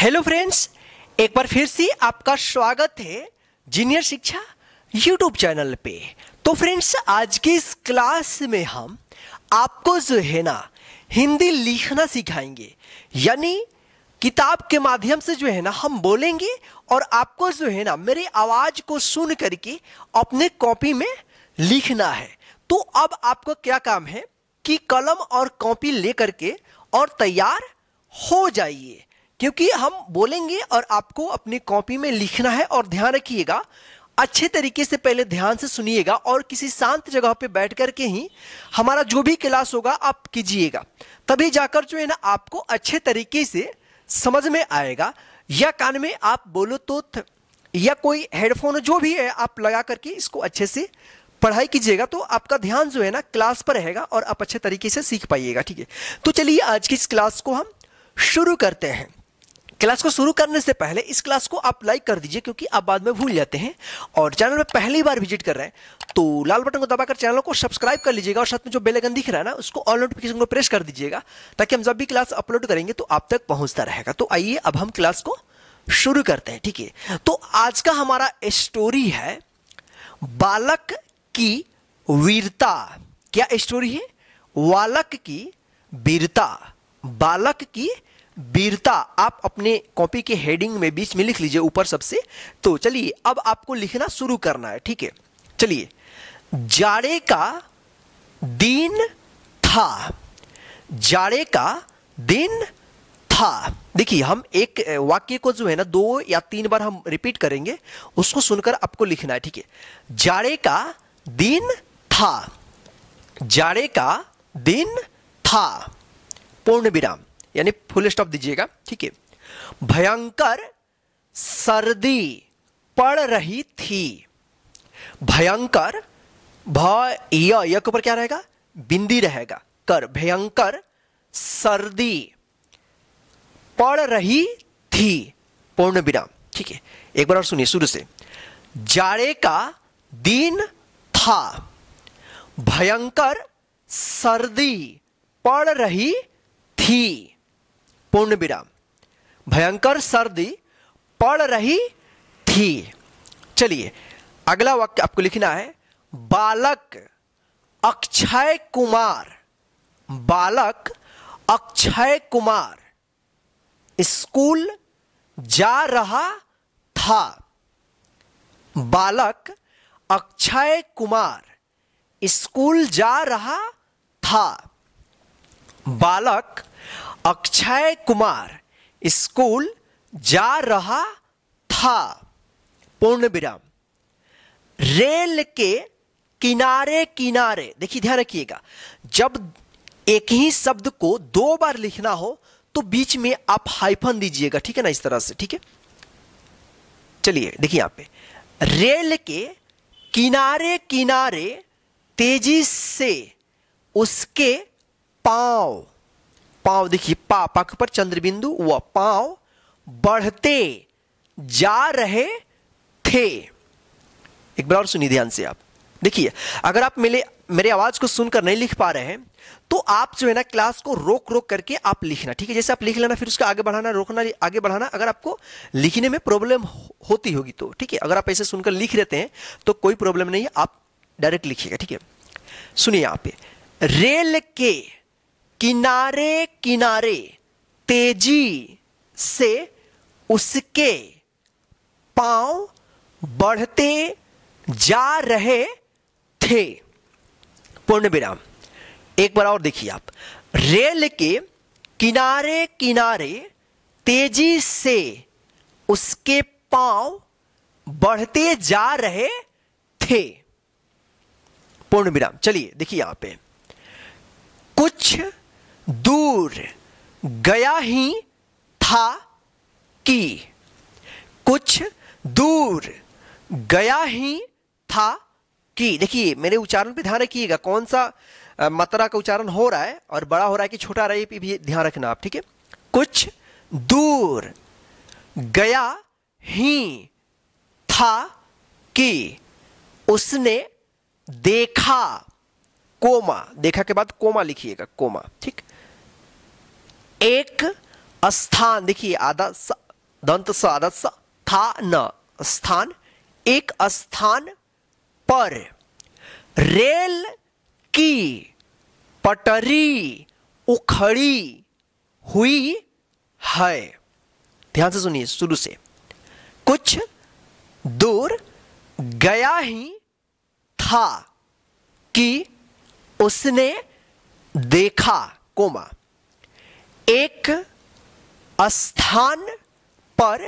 Hello friends, एक बार फिर से आपका स्वागत है जीनियर शिक्षा यूट्यूब चैनल पे। तो फ्रेंड्स, आज के इस क्लास में हम आपको जो है ना हिंदी लिखना सिखाएंगे, यानी किताब के माध्यम से जो है ना हम बोलेंगे और आपको जो है ना मेरी आवाज को सुन करके अपने कॉपी में लिखना है। तो अब आपको क्या काम है कि कलम और कॉपी लेकर के और तैयार हो जाइए, क्योंकि हम बोलेंगे और आपको अपनी कॉपी में लिखना है। और ध्यान रखिएगा, अच्छे तरीके से पहले ध्यान से सुनिएगा और किसी शांत जगह पे बैठ करके ही हमारा जो भी क्लास होगा आप कीजिएगा, तभी जाकर जो है ना आपको अच्छे तरीके से समझ में आएगा। या कान में आप बोलो तो या कोई हेडफोन जो भी है आप लगा करके इसको अच्छे से पढ़ाई कीजिएगा, तो आपका ध्यान जो है ना क्लास पर रहेगा और आप अच्छे तरीके से सीख पाइएगा। ठीक है, तो चलिए आज की इस क्लास को हम शुरू करते हैं। क्लास को शुरू करने से पहले इस क्लास को आप लाइक कर दीजिए, क्योंकि आप बाद में भूल जाते हैं। और चैनल में पहली बार विजिट कर रहे हैं तो लाल बटन को दबाकर चैनल को सब्सक्राइब कर लीजिएगा और साथ में जो बेल आइकन दिख रहा है ना उसको ऑल नोटिफिकेशन को प्रेस कर दीजिएगा, ताकि हम जब भी क्लास अपलोड करेंगे तो आप तक पहुंचता रहेगा। तो आइए अब हम क्लास को शुरू करते हैं। ठीक है, तो आज का हमारा स्टोरी है बालक की वीरता। क्या स्टोरी है? बालक की वीरता। बालक की वीरता आप अपने कॉपी के हेडिंग में बीच में लिख लीजिए, ऊपर सबसे। तो चलिए अब आपको लिखना शुरू करना है। ठीक है, चलिए। जाड़े का दिन था। जाड़े का दिन था। देखिए, हम एक वाक्य को जो है ना 2 या 3 बार हम रिपीट करेंगे, उसको सुनकर आपको लिखना है। ठीक है, जाड़े का दिन था। जाड़े का दिन था, पूर्ण विराम यानी फुल स्टॉप दीजिएगा। ठीक है, भयंकर सर्दी पड़ रही थी। भयंकर य के ऊपर क्या रहेगा? बिंदी रहेगा। कर, भयंकर सर्दी पड़ रही थी, पूर्ण विराम। ठीक है, एक बार और सुनिए शुरू से। जाड़े का दिन था, भयंकर सर्दी पड़ रही थी, पूर्ण विराम। भयंकर सर्दी पड़ रही थी। चलिए अगला वाक्य आपको लिखना है बालक अक्षय कुमार। बालक अक्षय कुमार स्कूल जा रहा था। बालक अक्षय कुमार स्कूल जा रहा था। बालक अक्षय कुमार स्कूल जा रहा था, पूर्ण विराम। रेल के किनारे किनारे, देखिए ध्यान रखिएगा, जब एक ही शब्द को 2 बार लिखना हो तो बीच में आप हाइफन दीजिएगा। ठीक है ना, इस तरह से। ठीक है, चलिए देखिए यहां पे, रेल के किनारे किनारे तेजी से उसके पांव, पांव देखिए, पाक पर चंद्रबिंदु, वह पांव बढ़ते जा रहे थे। एक बार और सुनिए ध्यान से आप। देखिए, अगर आप मेरे आवाज को सुनकर नहीं लिख पा रहे हैं तो आप जो है ना क्लास को रोक रोक करके आप लिखना। ठीक है, जैसे आप लिख लेना, फिर उसका आगे बढ़ाना, रोकना, आगे बढ़ाना। अगर आपको लिखने में प्रॉब्लम होती होगी तो ठीक है, अगर आप ऐसे सुनकर लिख लेते हैं तो कोई प्रॉब्लम नहीं है, आप डायरेक्ट लिखिएगा। ठीक है, सुनिए यहां पे, रेल के किनारे किनारे तेजी से उसके पांव बढ़ते जा रहे थे, पूर्ण विराम। एक बार और देखिए आप, रेल के किनारे किनारे तेजी से उसके पांव बढ़ते जा रहे थे, पूर्ण विराम। चलिए देखिए यहां पे, कुछ दूर गया ही था कि। कुछ दूर गया ही था कि। देखिए मेरे उच्चारण पे ध्यान रखिएगा, कौन सा मात्रा का उच्चारण हो रहा है और बड़ा हो रहा है कि छोटा रहा है, पे भी ध्यान रखना आप। ठीक है, कुछ दूर गया ही था कि उसने देखा, कोमा, देखा के बाद कोमा लिखिएगा, कोमा। ठीक, एक स्थान, देखिए आधा दंत सादस था न स्थान, एक स्थान पर रेल की पटरी उखड़ी हुई है। ध्यान से सुनिए शुरू से। कुछ दूर गया ही था कि उसने देखा, कोमा, एक स्थान पर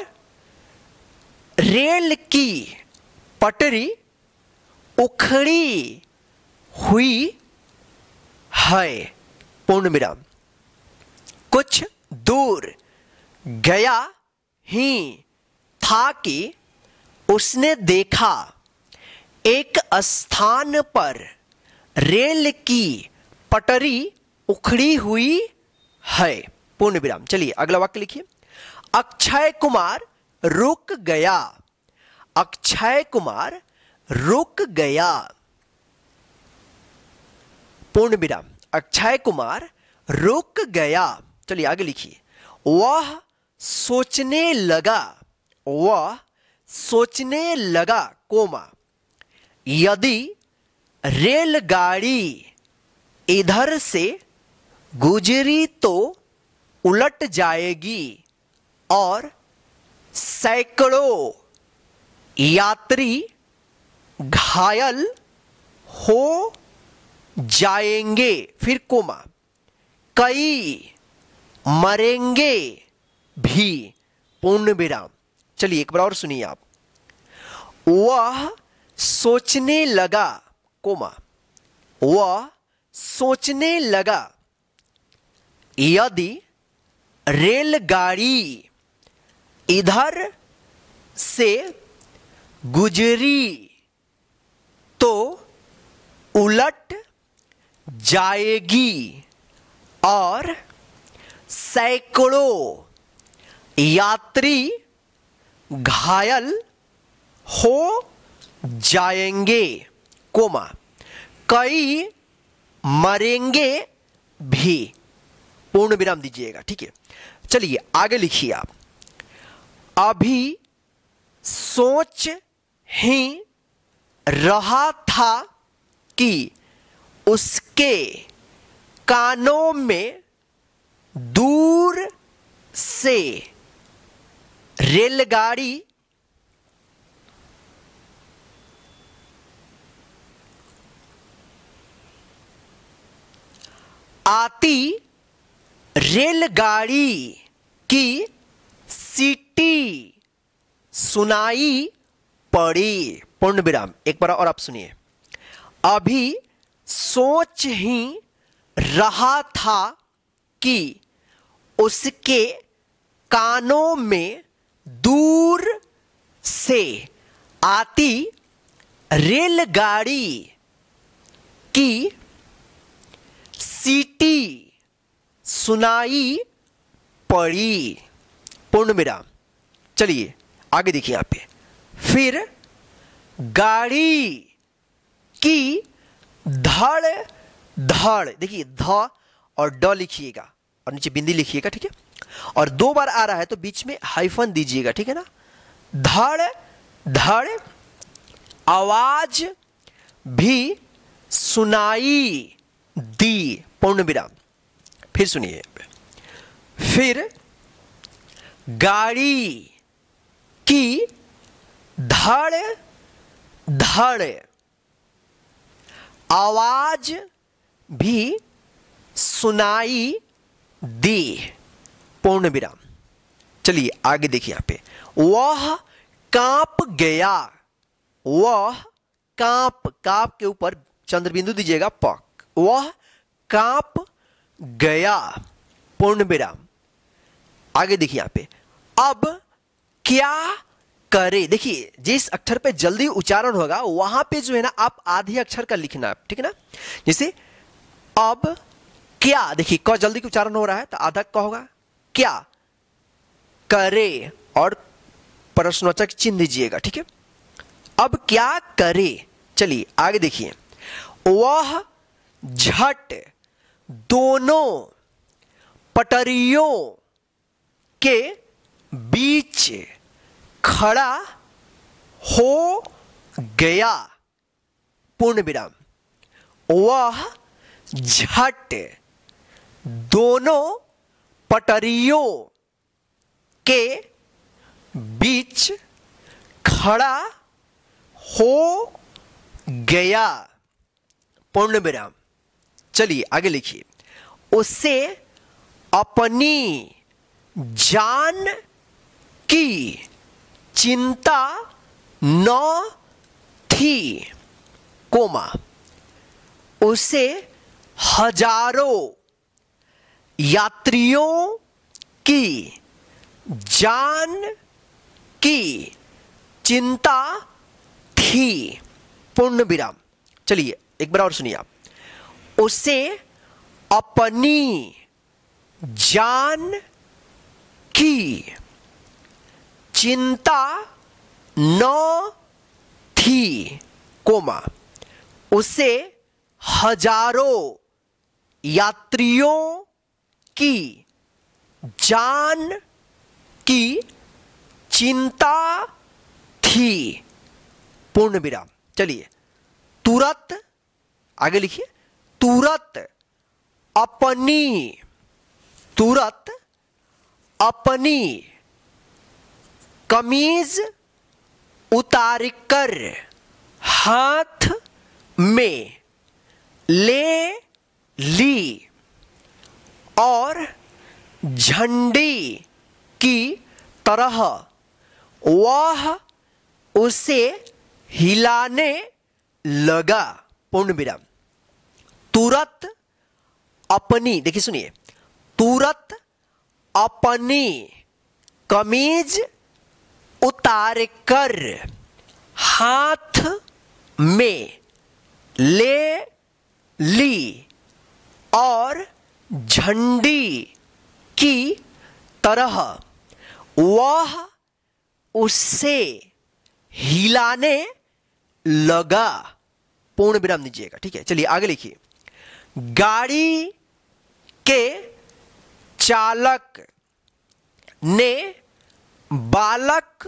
रेल की पटरी उखड़ी हुई है, पूर्ण विराम। कुछ दूर गया ही था कि उसने देखा एक स्थान पर रेल की पटरी उखड़ी हुई है, पूर्ण विराम। चलिए अगला वाक्य लिखिए। अक्षय कुमार रुक गया, अक्षय कुमार रुक गया, पूर्ण विराम। अक्षय कुमार रुक गया। चलिए आगे लिखिए। वह सोचने लगा, वह सोचने लगा, कोमा, यदि रेलगाड़ी इधर से गुजरी तो उलट जाएगी और सैकड़ों यात्री घायल हो जाएंगे, फिर कोमा, कई मरेंगे भी, पूर्ण विराम। चलिए एक बार और सुनिए आप। वह सोचने लगा, कोमा, वह सोचने लगा, यदि रेलगाड़ी इधर से गुजरी तो उलट जाएगी और सैकड़ों यात्री घायल हो जाएंगे, कोमा, कई मरेंगे भी, पूर्ण विराम दीजिएगा, ठीक है। चलिए आगे लिखिए आप। अभी सोच ही रहा था कि उसके कानों में दूर से रेलगाड़ी आती रेलगाड़ी की सीटी सुनाई पड़ी, पूर्ण विराम। एक बार और आप सुनिए। अभी सोच ही रहा था कि उसके कानों में दूर से आती रेलगाड़ी की सीटी सुनाई पड़ी, पूर्ण विराम। चलिए आगे देखिए यहां पे। फिर गाड़ी की धड़ धड़, देखिए ध और ड लिखिएगा और नीचे बिंदी लिखिएगा, ठीक है। और दो बार आ रहा है तो बीच में हाइफन दीजिएगा, ठीक है ना। धड़ धड़ आवाज भी सुनाई दी, पूर्ण विराम। फिर सुनिए। फिर गाड़ी की धड़ धड़ आवाज भी सुनाई दी, पूर्ण विराम। चलिए आगे देखिए यहां पे। वह कांप गया, वह कांप, कांप के ऊपर चंद्र बिंदु दीजिएगा, पक। वह कांप गया, पूर्ण विराम। आगे देखिए यहां पे। अब क्या करे, देखिए जिस अक्षर पे जल्दी उच्चारण होगा वहां पे जो है ना आप आधे अक्षर का लिखना है, ठीक है ना। जैसे अब क्या, देखिए क जल्दी का उच्चारण हो रहा है तो आधा क होगा, क्या करे और प्रश्नवाचक चिन्ह दीजिएगा, ठीक है। अब क्या करे। चलिए आगे देखिए। वह झट दोनों पटरियों के बीच बीच खड़ा हो गया, पूर्ण विराम। वह झट दोनों पटरियों के बीच खड़ा हो गया, पूर्ण विराम। चलिए आगे लिखिए। उसे अपनी जान की चिंता न थी, कोमा। उसे हजारों यात्रियों की जान की चिंता थी, पूर्ण विराम। चलिए एक बार और सुनिए आप। उसे अपनी जान की चिंता न थी, कोमा। उसे हजारों यात्रियों की जान की चिंता थी, पूर्ण विराम। चलिए तुरंत आगे लिखिए। तुरंत अपनी कमीज उतारकर हाथ में ले ली और झंडी की तरह वह उसे हिलाने लगा, पूर्ण विराम। तुरंत अपनी, देखिए सुनिए, तुरंत अपनी कमीज उतारकर हाथ में ले ली और झंडी की तरह वह उससे हिलाने लगा, पूर्ण विराम दीजिएगा, ठीक है। चलिए आगे लिखिए। गाड़ी के चालक ने बालक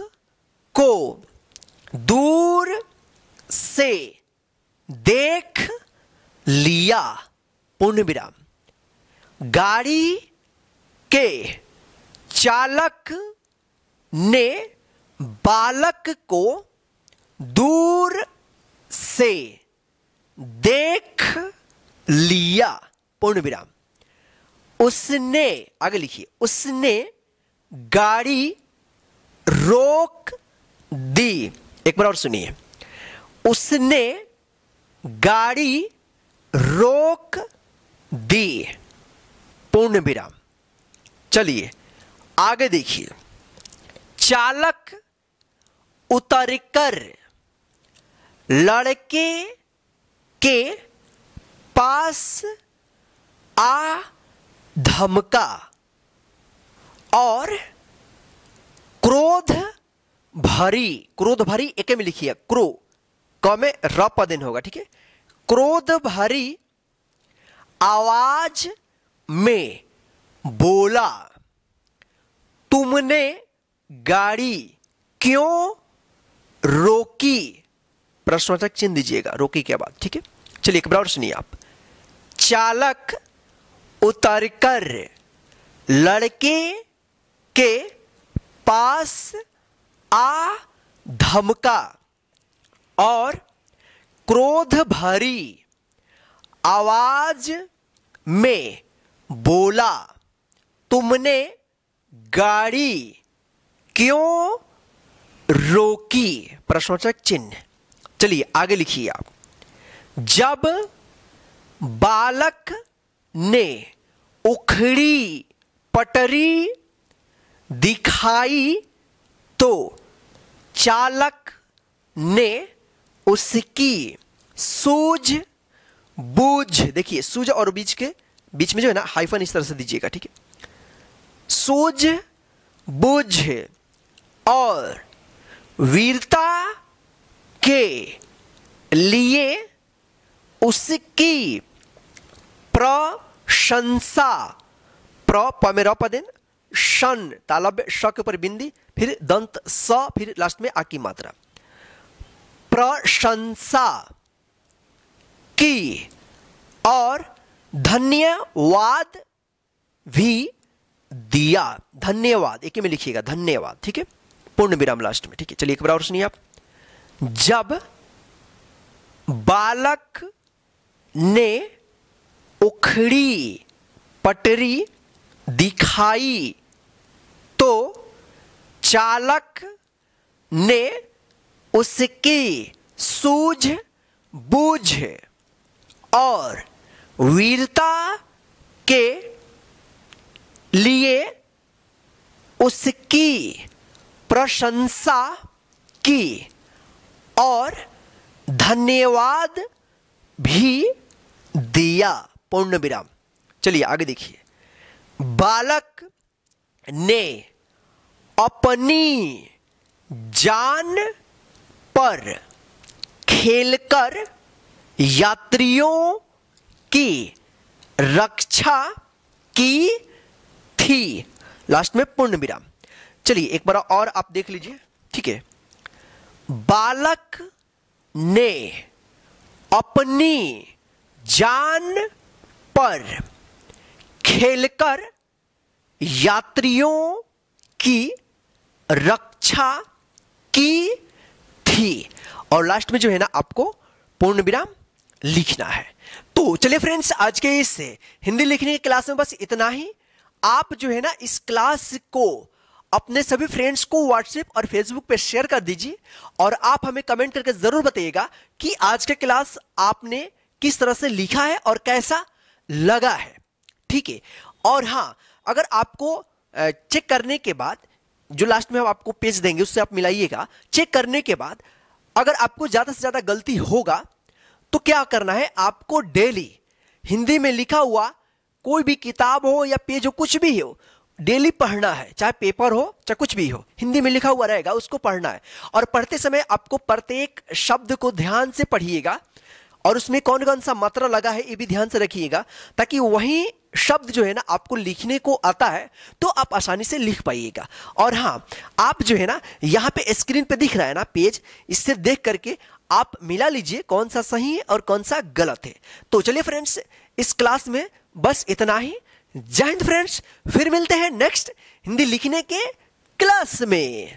को दूर से देख लिया, पूर्ण विराम। गाड़ी के चालक ने बालक को दूर से देख लिया, पूर्ण विराम। उसने, आगे लिखिए, उसने गाड़ी रोक दी। एक बार और सुनिए। उसने गाड़ी रोक दी, पूर्ण विराम। चलिए आगे देखिए। चालक उतरकर लड़के के पास आ धमका और क्रोध भरी एक में लिखिए, क्रो क में र पदेन होगा, ठीक है। क्रोध भरी आवाज में बोला, तुमने गाड़ी क्यों रोकी? प्रश्नवाचक चिन्ह दीजिएगा रोकी के बाद, ठीक है। चलिए एक बार और सुनिए आप। चालक उतरकर लड़के के पास आ धमका और क्रोध भरी आवाज में बोला, तुमने गाड़ी क्यों रोकी? प्रश्नवाचक चिन्ह। चलिए आगे लिखिए आप। जब बालक ने उखड़ी पटरी दिखाई तो चालक ने उसकी सूझबूझ, देखिए सूझ और बीच में जो है ना हाइफन इस तरह से दीजिएगा, ठीक है। सूझबूझ और वीरता के लिए उसकी प्रशंसा, प में र पदेन, शन, तालव्य श के ऊपर बिंदी, फिर दंत स, फिर लास्ट में आ की मात्रा। प्रशंसा की और धन्यवाद भी दिया। धन्यवाद एक ही में लिखिएगा, धन्यवाद, ठीक है, पूर्ण विराम लास्ट में, ठीक है। चलिए एक बार और सुनिए आप। जब बालक ने उखड़ी पटरी दिखाई तो चालक ने उसकी सूझबूझ और वीरता के लिए उसकी प्रशंसा की और धन्यवाद भी दिया, पूर्ण विराम। चलिए आगे देखिए। बालक ने अपनी जान पर खेलकर यात्रियों की रक्षा की थी, लास्ट में पूर्ण विराम। चलिए एक बार और आप देख लीजिए, ठीक है। बालक ने अपनी जान पर खेलकर यात्रियों की रक्षा की थी, और लास्ट में जो है ना आपको पूर्ण विराम लिखना है। तो चलिए फ्रेंड्स, आज के इस हिंदी लिखने की क्लास में बस इतना ही। आप जो है ना इस क्लास को अपने सभी फ्रेंड्स को व्हाट्सएप और फेसबुक पे शेयर कर दीजिए, और आप हमें कमेंट करके जरूर बताइएगा कि आज का क्लास आपने किस तरह से लिखा है और कैसा लगा है, ठीक है। और हाँ, अगर आपको चेक करने के बाद, जो लास्ट में हम आपको पेज देंगे उससे आप मिलाइएगा, चेक करने के बाद अगर आपको ज्यादा से ज्यादा गलती होगा तो क्या करना है, आपको डेली हिंदी में लिखा हुआ कोई भी किताब हो या पेज हो, कुछ भी हो, डेली पढ़ना है, चाहे पेपर हो चाहे कुछ भी हो, हिंदी में लिखा हुआ रहेगा उसको पढ़ना है। और पढ़ते समय आपको प्रत्येक शब्द को ध्यान से पढ़िएगा, और उसमें कौन कौन सा मात्रा लगा है ये भी ध्यान से रखिएगा, ताकि वही शब्द जो है ना आपको लिखने को आता है तो आप आसानी से लिख पाइएगा। और हाँ, आप जो है ना यहाँ पे स्क्रीन पे दिख रहा है ना पेज, इससे देख करके आप मिला लीजिए कौन सा सही है और कौन सा गलत है। तो चलिए फ्रेंड्स, इस क्लास में बस इतना ही। जय हिंद फ्रेंड्स, फिर मिलते हैं नेक्स्ट हिंदी लिखने के क्लास में।